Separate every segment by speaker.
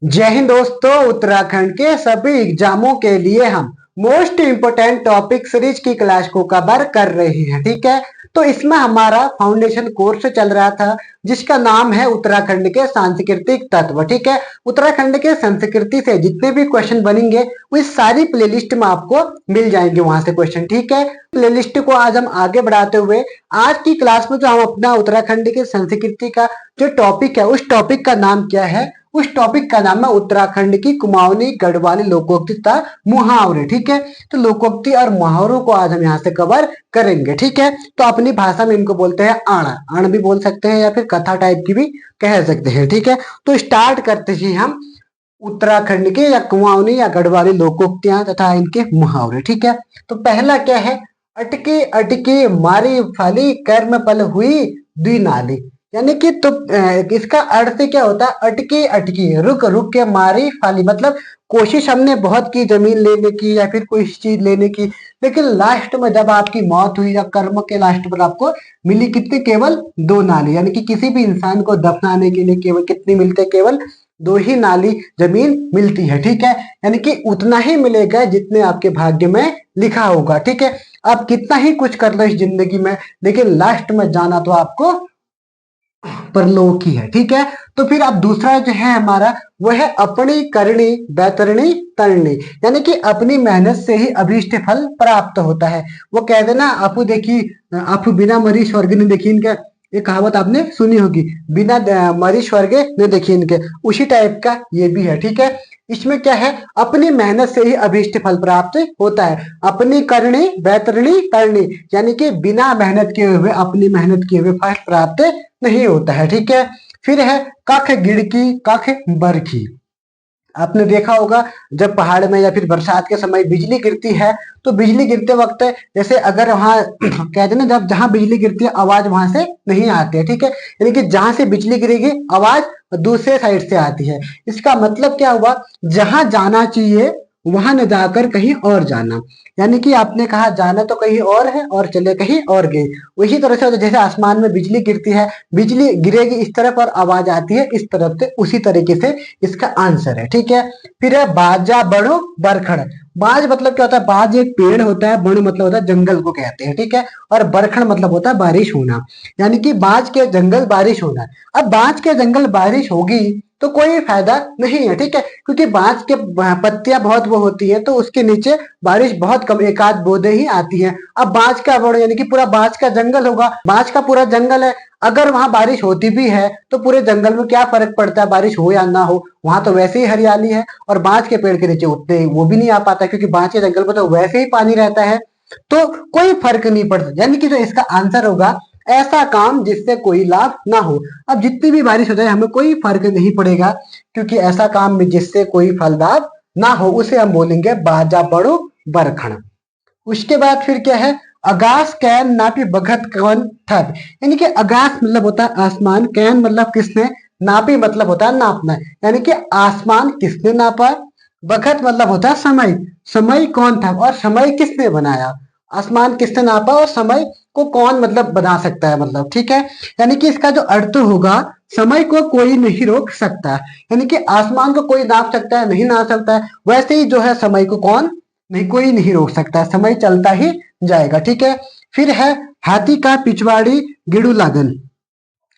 Speaker 1: जय हिंद दोस्तों। उत्तराखंड के सभी एग्जामों के लिए हम मोस्ट इम्पोर्टेंट टॉपिक सीरीज की क्लास को कवर कर रहे हैं। ठीक है, तो इसमें हमारा फाउंडेशन कोर्स चल रहा था जिसका नाम है उत्तराखंड के सांस्कृतिक तत्व। ठीक है, उत्तराखंड के संस्कृति से जितने भी क्वेश्चन बनेंगे वो सारी प्लेलिस्ट में आपको मिल जाएंगे वहां से क्वेश्चन। ठीक है, प्लेलिस्ट को आज हम आगे बढ़ाते हुए आज की क्लास में जो हम अपना उत्तराखंड की संस्कृति का जो टॉपिक है उस टॉपिक का नाम क्या है, उस टॉपिक का नाम है उत्तराखंड की कुमाऊनी गढ़वाली लोकोक्ति तथा मुहावरे। ठीक है, तो लोकोक्ति और मुहावरों को आज हम यहाँ से कवर करेंगे। ठीक है, तो अपनी भाषा में इनको बोलते हैं आण, आण भी बोल सकते हैं या फिर कथा टाइप की भी कह सकते हैं। ठीक है, तो स्टार्ट करते हैं हम उत्तराखंड के या कुमाऊनी या गढ़वाली लोकोक्तियां तथा इनके मुहावरे। ठीक है, तो पहला क्या है, अटके अटके मारी फाली कर्म पल हुई द्वि नाली। यानी कि तो इसका अर्थ क्या होता है, अटके अटके रुक रुक के मारी फाली, मतलब कोशिश हमने बहुत की जमीन लेने की या फिर कोई चीज लेने की, लेकिन लास्ट में जब आपकी मौत हुई या कर्म के लास्ट पर आपको मिली कितनी, केवल दो नाली। यानी कि किसी भी इंसान को दफनाने के लिए केवल कितनी मिलते, केवल दो ही नाली जमीन मिलती है। ठीक है, यानी कि उतना ही मिलेगा जितने आपके भाग्य में लिखा होगा। ठीक है, आप कितना ही कुछ कर लो इस जिंदगी में, लेकिन लास्ट में जाना तो आपको परलोक ही है। ठीक है, तो फिर अब दूसरा जो है हमारा वो है अपनी करनी बैतरणी तरणी। यानी कि अपनी मेहनत से ही अभीष्ट फल प्राप्त होता है। वो कहते ना, आपू देखी आपू बिना मरी स्वर्ग ने देखी, इनका ये कहावत आपने सुनी होगी, बिना मरी स्वर्ग ने देखी इनके, उसी टाइप का ये भी है। ठीक है, इसमें क्या है, अपनी मेहनत से ही अभीष्ट फल प्राप्त होता है। अपनी करनी बैतरणी तरणी, यानी कि बिना मेहनत किए हुए, अपनी मेहनत किए हुए फल प्राप्त नहीं होता है। ठीक है, फिर है कख गिड़की कख बरखी। आपने देखा होगा जब पहाड़ में या फिर बरसात के समय बिजली गिरती है तो बिजली गिरते वक्त जैसे अगर वहां कहते हैं ना, जब जहां बिजली गिरती है आवाज वहां से नहीं आती है। ठीक है, यानी कि जहां से बिजली गिरेगी आवाज दूसरे साइड से आती है। इसका मतलब क्या हुआ, जहां जाना चाहिए वहां न जाकर कहीं और जाना। यानी कि आपने कहा जाना तो कहीं और है और चले कहीं और गए। उसी तरह से जैसे आसमान में बिजली गिरती है, बिजली गिरेगी इस तरफ और आवाज आती है इस तरफ से, उसी तरीके से इसका आंसर है। ठीक है, फिर है बाजा बड़ो बरखड़। बाज मतलब क्या होता है, बाज एक पेड़ होता है, बड़ मतलब होता है जंगल को कहते हैं। ठीक है, और बरखड़ मतलब होता है बारिश होना। यानी कि बाज के जंगल बारिश होना। अब बाज के जंगल बारिश होगी तो कोई फायदा नहीं है। ठीक है, क्योंकि बांस के पत्तियां बहुत वो होती है तो उसके नीचे बारिश बहुत कम, एक आध बूंदे ही आती है। अब बांस का बड़ यानी कि पूरा बांस का जंगल होगा, बांस का पूरा जंगल है, अगर वहां बारिश होती भी है तो पूरे जंगल में क्या फर्क पड़ता है, बारिश हो या ना हो, वहां तो वैसे ही हरियाली है। और बांस के पेड़ के नीचे उतने वो भी नहीं आ पाता क्योंकि बांस के जंगल में तो वैसे ही पानी रहता है, तो कोई फर्क नहीं पड़ता। यानी कि जो इसका आंसर होगा, ऐसा काम जिससे कोई लाभ ना हो। अब जितनी भी बारिश हो जाए हमें कोई फर्क नहीं पड़ेगा, क्योंकि ऐसा काम में जिससे कोई फल लाभ ना हो उसे हम बोलेंगे बाजा बड़ो बरखण। उसके बाद फिर क्या है, आकाश कैन नापी बघत कवन थप। यानी कि आकाश मतलब होता है आसमान, कैन मतलब किसने, नापी मतलब होता है नापना। यानी कि आसमान किसने नापा, बघत मतलब होता है समय, समय कौन था और समय किसने बनाया। आसमान किसने नापा और समय को कौन मतलब बना सकता है, मतलब। ठीक है, यानी कि इसका जो अर्थ होगा, समय को कोई नहीं रोक सकता। यानी कि आसमान को कोई नाप सकता है, नहीं नाप सकता है, वैसे ही जो है समय को कौन नहीं, कोई नहीं रोक सकता, समय चलता ही जाएगा। ठीक है, फिर है हाथी का पिछवाड़ी गिड़ू लागन।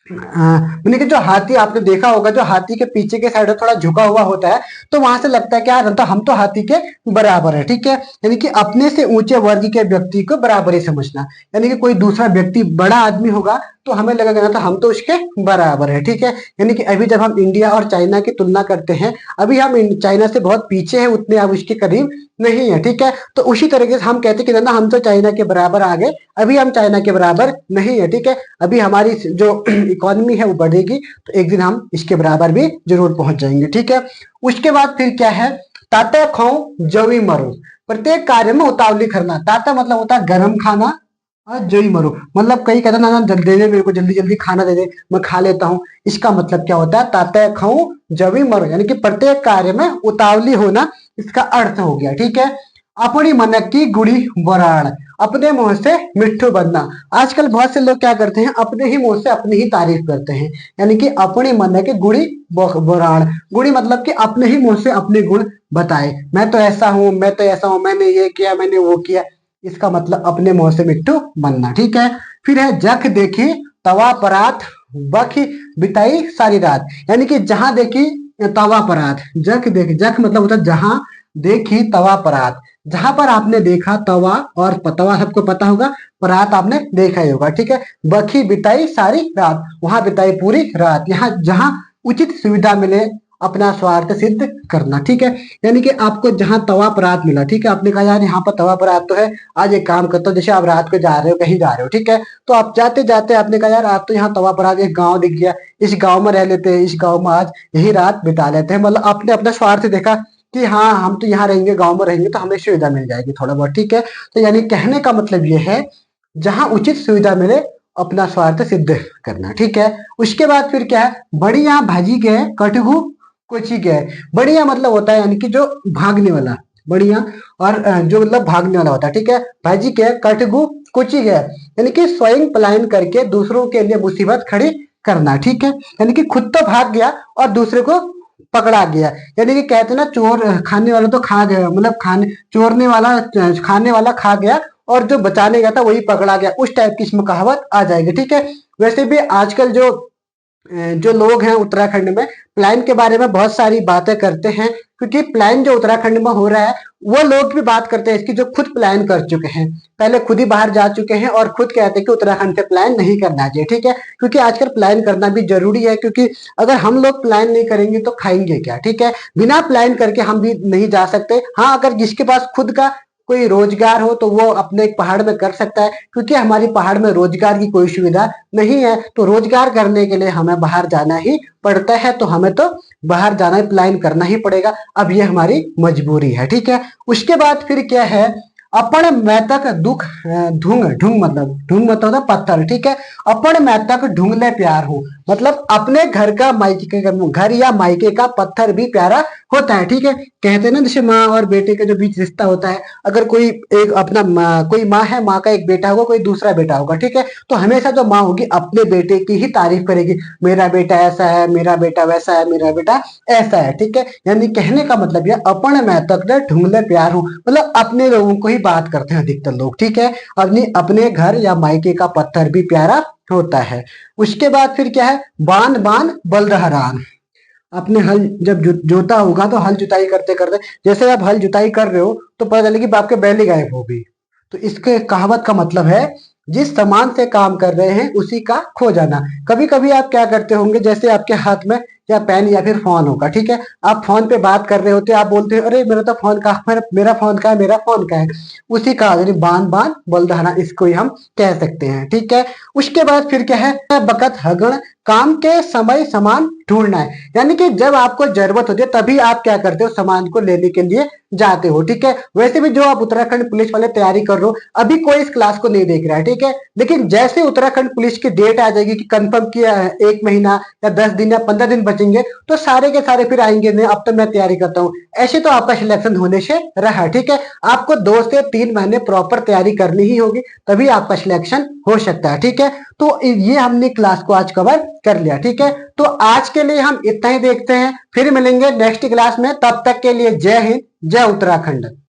Speaker 1: मैंने कि जो हाथी आपने देखा होगा, जो हाथी के पीछे के साइड थोड़ा झुका हुआ होता है तो वहां से लगता है क्या, तो हम तो हाथी के बराबर है। ठीक है, यानी कि अपने से ऊंचे वर्ग के व्यक्ति को बराबर ही समझना। यानी कि कोई दूसरा व्यक्ति बड़ा आदमी होगा तो हमें लगेगा ना तो हम तो उसके बराबर है। ठीक है, यानी कि अभी जब हम इंडिया और चाइना की तुलना करते हैं, अभी हम चाइना से बहुत पीछे हैं, उतने अब उसके करीब नहीं है। ठीक है, तो उसी तरीके से हम कहते कि ना हम तो चाइना के बराबर आ गए, अभी हम चाइना के बराबर नहीं है। ठीक है, अभी हमारी जो इकोनॉमी है वो बढ़ेगी तो एक दिन हम इसके बराबर भी जरूर पहुंच जाएंगे। ठीक है, उसके बाद फिर क्या है, ताता खाओ जवी मरो। प्रत्येक कार्य में उतावली करना। ताता मतलब होता है गर्म खाना और जवी मरो मतलब कई कहते ना जल्दी दे दे मेरे को, जल्दी जल्दी खाना दे दे मैं खा लेता हूँ। इसका मतलब क्या होता है, ताता खाओ जवी मरो, यानी कि प्रत्येक कार्य में उतावली होना इसका अर्थ हो गया। ठीक है, अपनी मन की गुड़ी बोराड़, अपने मुंह से मिट्ठू बनना। आजकल बहुत से लोग क्या करते हैं, अपने ही मुंह से अपनी ही तारीफ करते हैं, यानी कि अपनी मन की गुड़ी बोराड़। गुड़ी मतलब कि अपने ही मुंह से अपने गुण बताए, मैं तो ऐसा हूं, मैं तो ऐसा हूं, मैंने ये किया, मैंने वो किया। इसका मतलब अपने मुंह से मिट्ठू बनना। ठीक है। फिर है जख देखी तवा परात, बखी बिताई सारी रात, यानी कि जहां देखी तवा परात, जख देखी, जख मतलब होता है जहां देखी तवा परात, जहां पर आपने देखा तवा, और तवा सबको पता होगा, परात आपने देखा ही होगा। ठीक है। बखी बिताई सारी रात, वहां बिताई पूरी रात, यहाँ जहां उचित सुविधा मिले अपना स्वार्थ सिद्ध करना। ठीक है। यानी कि आपको जहां तवा परात मिला, ठीक है, आपने कहा यार यहाँ पर तवा परात तो है, आज एक काम करता हूँ, जैसे आप रात को जा रहे हो, कहीं जा रहे हो, ठीक है, तो आप जाते जाते आपने कहा यार आज तो यहाँ तवा परात, एक गाँव दिख गया, इस गाँव में रह लेते हैं, इस गाँव में आज यही रात बिता लेते हैं। मतलब आपने अपना स्वार्थ देखा कि हाँ हम तो यहाँ रहेंगे, गांव में रहेंगे, तो हमें सुविधा मिल जाएगी थोड़ा बहुत। ठीक है। तो यानी कहने का मतलब ये है, जहां उचित सुविधा मिले अपना स्वार्थ सिद्ध करना। ठीक है। उसके बाद फिर क्या है, बढ़िया भाजी गए कटगु कोची गए। बढ़िया मतलब होता है यानी कि जो भागने वाला, बढ़िया, और जो मतलब भागने वाला होता है। ठीक है। भाजी के कटगु कोची गए, यानी कि स्वयं पलायन करके दूसरों के लिए मुसीबत खड़ी करना। ठीक है। यानी कि खुद तो भाग गया और दूसरे को पकड़ा गया, यानी कि कहते ना, चोर खाने वाला तो खा गया, मतलब खाने चोरने वाला, खाने वाला खा गया और जो बचाने गया था वही पकड़ा गया, उस टाइप की इसमें कहावत आ जाएगी। ठीक है। वैसे भी आजकल जो लोग हैं उत्तराखंड में, प्लान के बारे में बहुत सारी बातें करते हैं, क्योंकि प्लान जो उत्तराखंड में हो रहा है, वो लोग भी बात करते हैं इसकी जो खुद प्लान कर चुके हैं, पहले खुद ही बाहर जा चुके हैं और खुद कहते हैं कि उत्तराखंड से प्लान नहीं करना चाहिए। ठीक है। क्योंकि आजकल प्लान करना भी जरूरी है, क्योंकि अगर हम लोग प्लान नहीं करेंगे तो खाएंगे क्या। ठीक है। बिना प्लान करके हम भी नहीं जा सकते। हाँ, अगर जिसके पास खुद का कोई रोजगार हो तो वो अपने एक पहाड़ में कर सकता है, क्योंकि हमारी पहाड़ में रोजगार की कोई सुविधा नहीं है, तो रोजगार करने के लिए हमें बाहर जाना ही पड़ता है, तो हमें तो बाहर जाना ही, प्लान करना ही पड़ेगा। अब ये हमारी मजबूरी है। ठीक है। उसके बाद फिर क्या है, अपन मैतक दुख ढूंग, ढूंग मतलब, ढूंग मतलब होता है पत्थर। ठीक है। अपन मैतक ढूंगले प्यार हो, मतलब अपने घर का मायके का, घर या मायके का पत्थर भी प्यारा होता है। ठीक है। कहते हैं ना, जैसे माँ और बेटे के जो बीच रिश्ता होता है, अगर कोई एक अपना कोई माँ है, माँ का एक बेटा होगा, कोई दूसरा बेटा होगा, ठीक है, तो हमेशा जो माँ होगी अपने बेटे की ही तारीफ करेगी, मेरा बेटा ऐसा है, मेरा बेटा वैसा है, मेरा बेटा ऐसा है। ठीक है। यानी कहने का मतलब यह अपन मैं तक ढूंढले प्यार हूं, मतलब अपने लोगों को ही बात करते हैं अधिकतर लोग। ठीक है। अपने घर या मायके का पत्थर भी प्यारा होता है। उसके बाद फिर क्या है, बान बान बलदहरान, आपने हल जब जोता होगा तो हल जुताई करते करते, जैसे आप हल जुताई कर रहे हो तो पता चले कि आपके बैल ही गायब हो गई, तो इसके कहावत का मतलब है, जिस सामान से काम कर रहे हैं उसी का खो जाना। कभी कभी आप क्या करते होंगे, जैसे आपके हाथ में या पेन या फिर फोन होगा, ठीक है, आप फोन पे बात कर रहे होते हैं, आप बोलते हैं अरे मेरा तो फोन का, मेरा फोन का है, मेरा फोन का है, उसी का यानी बान बान बलदहाना, इसको ही हम कह सकते हैं। ठीक है। उसके बाद फिर क्या है, बकत हगण, काम के समय सामान ढूंढना है, यानी कि जब आपको जरूरत होती है तभी आप क्या करते हो, सामान को लेने के लिए जाते हो। ठीक है। वैसे भी जो आप उत्तराखंड पुलिस वाले तैयारी कर रहे हो, अभी कोई इस क्लास को नहीं देख रहा है, ठीक है, लेकिन जैसे उत्तराखंड पुलिस की डेट आ जाएगी कि कंफर्म किया है, 1 महीना या 10 दिन या 15 दिन बचेंगे, तो सारे के सारे फिर आएंगे, नहीं अब तो मैं तैयारी करता हूँ, ऐसे तो आपका सिलेक्शन होने से रहा। ठीक है। आपको 2 से 3 महीने प्रॉपर तैयारी करनी ही होगी, तभी आपका सिलेक्शन हो सकता है। ठीक है। तो ये हमने क्लास को आज कवर कर लिया। ठीक है। तो आज के लिए हम इतना ही देखते हैं, फिर मिलेंगे नेक्स्ट क्लास में, तब तक के लिए जय हिंद, जय उत्तराखंड।